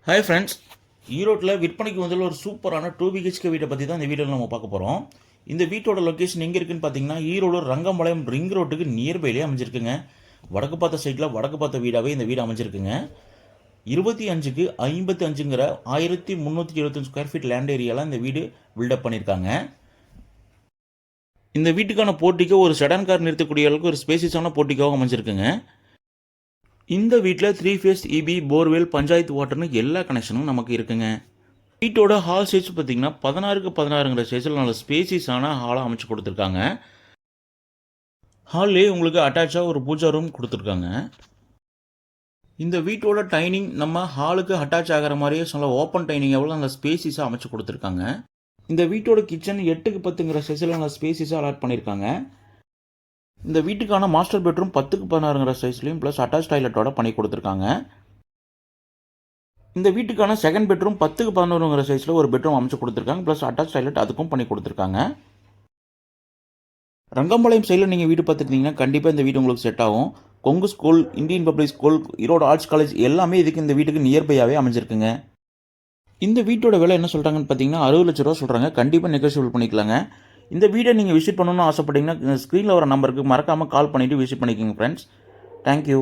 Hi friends, ஈரோட்டில் விற்பனைக்கு வந்துள்ள ஒரு சூப்பரான 2 BHK வீட்டை பற்றி தான் இந்த வீடியோவில் நம்ம பார்க்க போகிறோம். இந்த வீட்டோட லொக்கேஷன் எங்கே இருக்குன்னு பார்த்தீங்கன்னா, ஈரோடு ரங்கம்பாளையம் ரிங் ரோட்டுக்கு நியர்பைலே அமைஞ்சிருக்குங்க. வடக்கு பார்த்த சைட்டில் வடக்கு பார்த்த வீடாகவே இந்த வீடு அமைஞ்சிருக்குங்க. 25க்கு 55ங்கிற 1325 ஸ்கொயர் ஃபீட் லேண்ட் ஏரியாவில் இந்த வீடு பில்டப் பண்ணியிருக்காங்க. இந்த வீட்டுக்கான போர்ட்டிக்கோ ஒரு செடான் கார் நிறுத்தக்கூடிய அளவுக்கு ஒரு ஸ்பேசியஸான போர்ட்டிக்காவும் அமைஞ்சிருக்குங்க. இந்த வீட்டில் 3 ஃபேஸ் இபி, போர்வெல், பஞ்சாயத்து வாட்டர்னு எல்லா கனெக்ஷனும் நமக்கு இருக்குங்க. வீட்டோட ஹால் சைஸ் பார்த்தீங்கன்னா 16க்கு 16ங்கிற சைஸில் நல்ல ஸ்பேசியஸான ஹாலாக அமைச்சு கொடுத்துருக்காங்க. ஹால்லே உங்களுக்கு அட்டாச்சாக ஒரு பூஜா ரூம் கொடுத்துருக்காங்க. இந்த வீட்டோட டைனிங் நம்ம ஹாலுக்கு அட்டாச் ஆகிற மாதிரியே சொல்ல ஓப்பன் டைனிங் எவ்வளோ நல்ல ஸ்பேசியஸாக அமைச்சு கொடுத்துருக்காங்க. இந்த வீட்டோட கிச்சன் 8க்கு 10ங்கிற சைஸில் நல்ல ஸ்பேசியஸாக அலாட் பண்ணியிருக்காங்க. இந்த வீட்டுக்கான மாஸ்டர் பெட்ரூம் 10க்கு 16ங்கிற சைஸ்லையும் ப்ளஸ் அட்டாச் டாய்லெட்டோட பண்ணி கொடுத்துருக்காங்க. இந்த வீட்டுக்கான செகண்ட் பெட்ரூம் 10க்கு 11ங்கிற சைஸில் ஒரு பெட்ரூம் அமைச்சு கொடுத்துருக்காங்க. ப்ளஸ் அட்டாச் டாய்லெட் அதுக்கும் பண்ணி கொடுத்துருக்காங்க. ரங்கம்பாளையம் சைடில் நீங்கள் வீடு பார்த்துருந்தீங்கன்னா கண்டிப்பாக இந்த வீடு உங்களுக்கு செட் ஆகும். Kongu school, Indian public school, Erode arts college எல்லாமே இதுக்கு இந்த வீட்டுக்கு நியர்பையாகவே அமைஞ்சிருக்குங்க. இந்த வீட்டோட விலை என்ன சொல்கிறாங்கன்னு பார்த்தீங்கன்னா 60 லட்ச ரூபா சொல்கிறாங்க. கண்டிப்பாக நெகோஷியபிள் பண்ணிக்கலாங்க. இந்த வீடை நீங்கள் விசிட் பண்ணணும்னு ஆசைப்பட்டீங்கன்னா ஸ்க்ரீனில் வர நம்பருக்கு மறக்காமல் கால் பண்ணிவிட்டு விசிட் பண்ணிக்கோங்க ஃப்ரெண்ட்ஸ். தேங்க்யூ.